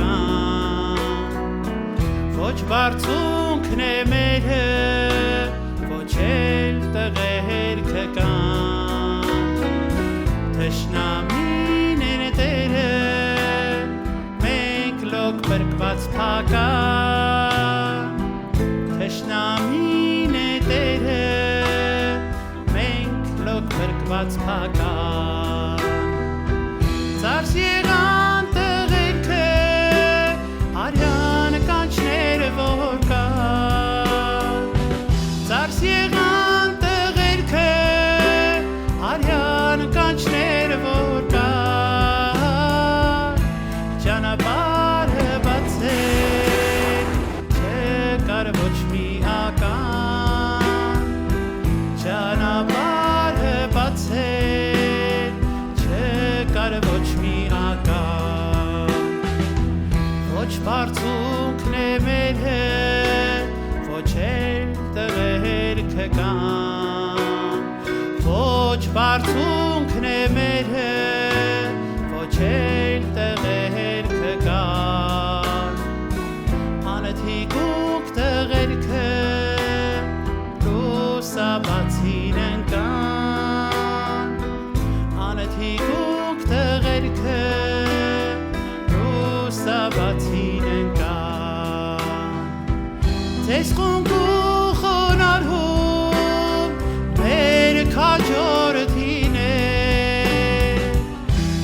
ական Ոչ բարձունքն է մերը Ոչ էլ տղերքը կան Թշնամին են տերը Մենք լոկ բրկված փական Թշնամին է տերը Մենք լոկ բրկված փական Ծարս եղան տղերքը Արյան կանչները որ կան Ծարս եղան տղերքը Արյան կանչները որ կան Ճանապարհը բացել Չկար ոչ մի ական Ճանապարհը բացել Չկար ոչ մի ական Ոչ բարձունքն է մերը Ոչ էլ տղերքը կան Ոչ բարձունքն է մերը Ոչ էլ տղերքը կան Անթիկուկ տղերքը Լուսաբացին ընկան Անթիկուկ տղերքը Լուսաբացին ընկան Ձեզ խոնգու խոնարհում մեր քաջորդին է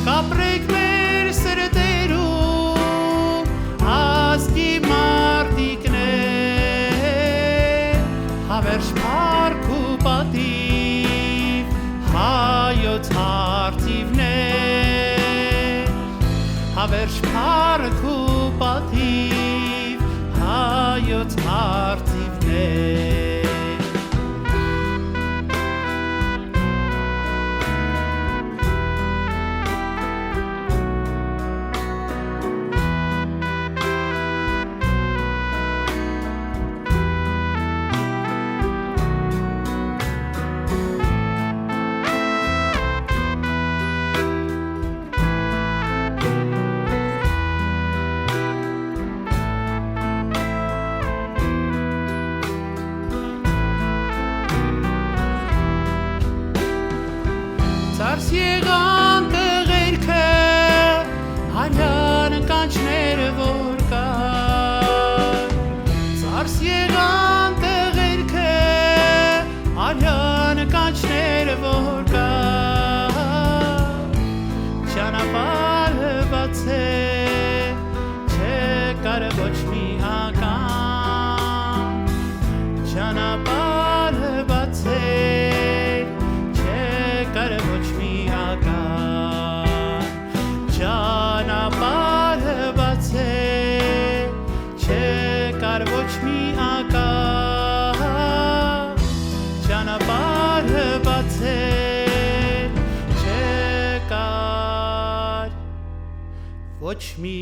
Կապրեք մեր սրտերում ազգի մարտիկն է Հավերժ փառք ու պատիվ հայոց արդիվն է Հավերժ փառք ու պատիվ հայոց արդիվն է Ծարս եղան տղերքը Արյան կանչները որ կան Ծարս եղան տղերքը Արյան կանչները որ կան Ճանապարհը բացել Չկար ոչ մի ական Ճանապարհը բացել Չկար ոչ մի ական Ճանապարհը բացել Չկար ոչ մի ական Ճանապարհը բացել Չկար ոչ մի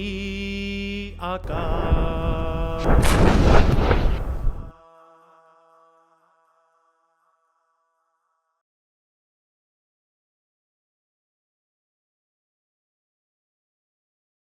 ական